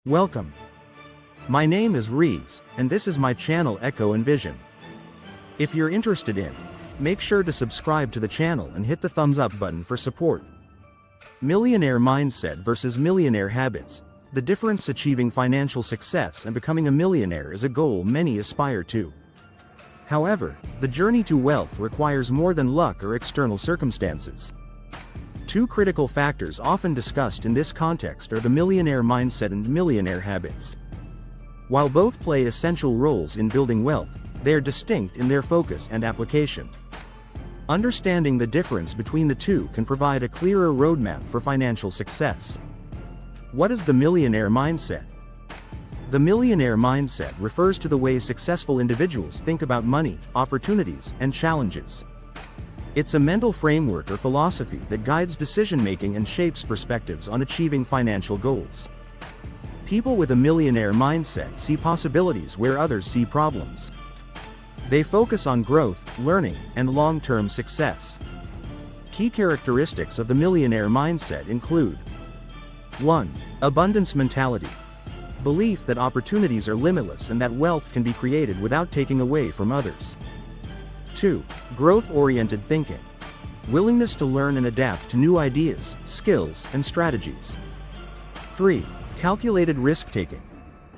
Welcome. My name is Reaz, and this is my channel Echo Envision. If you're interested in, make sure to subscribe to the channel and hit the thumbs up button for support. Millionaire mindset versus millionaire habits. The difference: achieving financial success and becoming a millionaire is a goal many aspire to. However, the journey to wealth requires more than luck or external circumstances. Two critical factors often discussed in this context are the millionaire mindset and millionaire habits. While both play essential roles in building wealth, they are distinct in their focus and application. Understanding the difference between the two can provide a clearer roadmap for financial success. What is the millionaire mindset? The millionaire mindset refers to the way successful individuals think about money, opportunities, and challenges. It's a mental framework or philosophy that guides decision-making and shapes perspectives on achieving financial goals. People with a millionaire mindset see possibilities where others see problems. They focus on growth, learning, and long-term success. Key characteristics of the millionaire mindset include: 1. Abundance mentality. Belief that opportunities are limitless and that wealth can be created without taking away from others. 2. Growth-oriented thinking. Willingness to learn and adapt to new ideas, skills, and strategies. 3. Calculated risk-taking.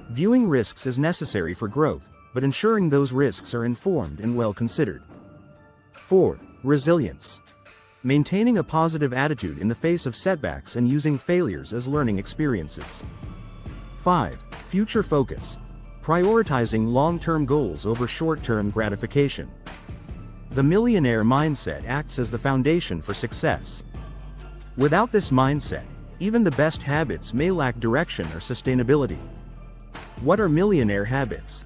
Viewing risks as necessary for growth, but ensuring those risks are informed and well considered. 4. Resilience. Maintaining a positive attitude in the face of setbacks and using failures as learning experiences. 5. Future focus. Prioritizing long-term goals over short-term gratification. The millionaire mindset acts as the foundation for success. Without this mindset, even the best habits may lack direction or sustainability. What are millionaire habits?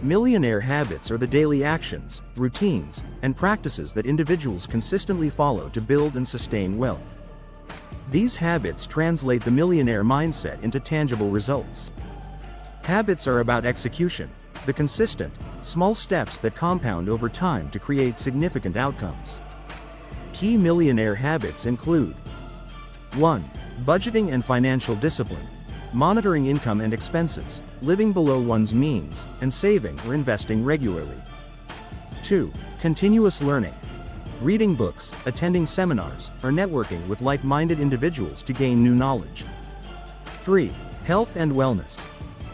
Millionaire habits are the daily actions, routines, and practices that individuals consistently follow to build and sustain wealth. These habits translate the millionaire mindset into tangible results. Habits are about execution, the consistent, small steps that compound over time to create significant outcomes. Key millionaire habits include: 1. Budgeting and financial discipline. Monitoring income and expenses, living below one's means, and saving or investing regularly. 2. Continuous learning. Reading books, attending seminars, or networking with like-minded individuals to gain new knowledge. 3. Health and wellness.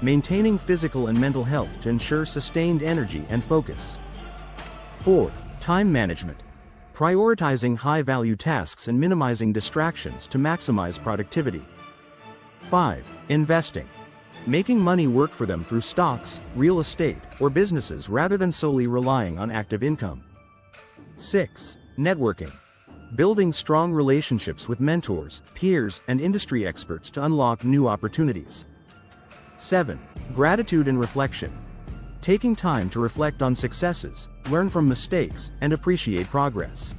Maintaining physical and mental health to ensure sustained energy and focus. 4. Time management. Prioritizing high-value tasks and minimizing distractions to maximize productivity. 5. Investing. Making money work for them through stocks, real estate, or businesses rather than solely relying on active income. 6. Networking. Building strong relationships with mentors, peers, and industry experts to unlock new opportunities. 7. Gratitude and reflection. Taking time to reflect on successes, learn from mistakes, and appreciate progress.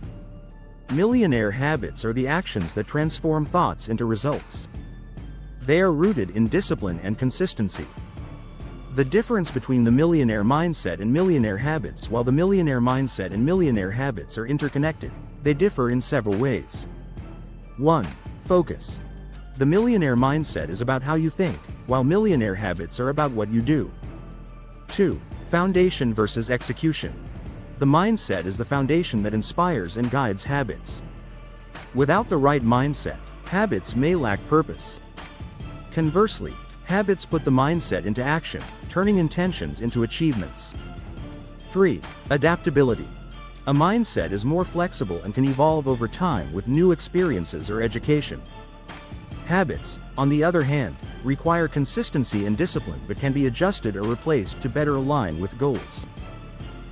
Millionaire habits are the actions that transform thoughts into results. They are rooted in discipline and consistency. The difference between the millionaire mindset and millionaire habits: while the millionaire mindset and millionaire habits are interconnected, they differ in several ways. 1. Focus. The millionaire mindset is about how you think, while millionaire habits are about what you do. 2. Foundation versus execution. The mindset is the foundation that inspires and guides habits. Without the right mindset, habits may lack purpose. Conversely, habits put the mindset into action, turning intentions into achievements. 3. Adaptability. A mindset is more flexible and can evolve over time with new experiences or education. Habits, on the other hand, require consistency and discipline but can be adjusted or replaced to better align with goals.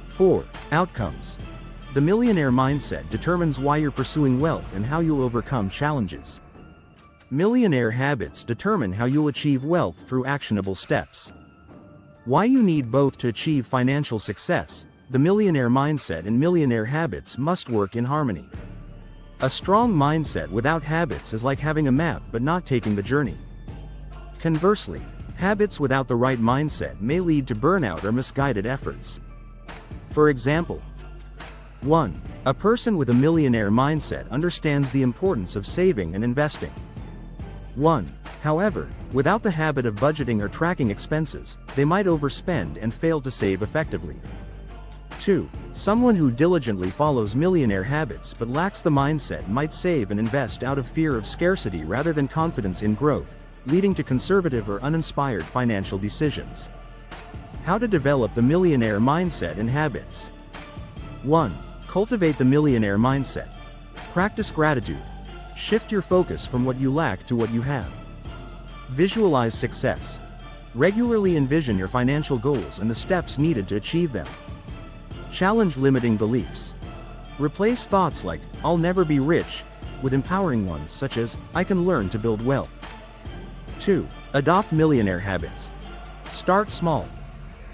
4. Outcomes. The millionaire mindset determines why you're pursuing wealth and how you'll overcome challenges. Millionaire habits determine how you'll achieve wealth through actionable steps. Why you need both to achieve financial success. The millionaire mindset and millionaire habits must work in harmony. A strong mindset without habits is like having a map but not taking the journey. Conversely, habits without the right mindset may lead to burnout or misguided efforts. For example, 1. A person with a millionaire mindset understands the importance of saving and investing. 1. However, without the habit of budgeting or tracking expenses, they might overspend and fail to save effectively. 2. Someone who diligently follows millionaire habits but lacks the mindset might save and invest out of fear of scarcity rather than confidence in growth, leading to conservative or uninspired financial decisions. How to develop the millionaire mindset and habits. 1. Cultivate the millionaire mindset. Practice gratitude. Shift your focus from what you lack to what you have. Visualize success. Regularly envision your financial goals and the steps needed to achieve them. Challenge limiting beliefs. Replace thoughts like, "I'll never be rich," with empowering ones such as, "I can learn to build wealth." 2. Adopt millionaire habits. Start small.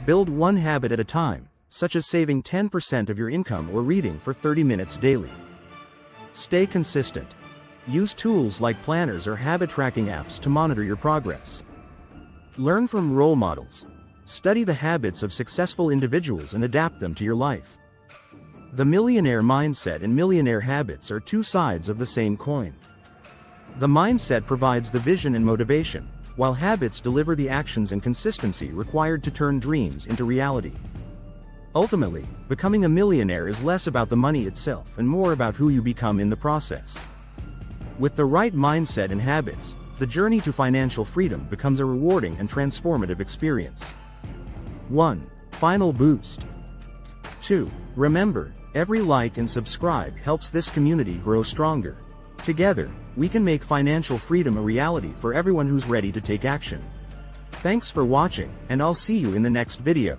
Build one habit at a time, such as saving 10% of your income or reading for 30 minutes daily. Stay consistent. Use tools like planners or habit tracking apps to monitor your progress. Learn from role models. Study the habits of successful individuals and adapt them to your life. The millionaire mindset and millionaire habits are two sides of the same coin. The mindset provides the vision and motivation, while habits deliver the actions and consistency required to turn dreams into reality. Ultimately, becoming a millionaire is less about the money itself and more about who you become in the process. With the right mindset and habits, the journey to financial freedom becomes a rewarding and transformative experience. 1. Final boost. 2. Remember, every like and subscribe helps this community grow stronger. Together, we can make financial freedom a reality for everyone who's ready to take action. Thanks for watching, and I'll see you in the next video.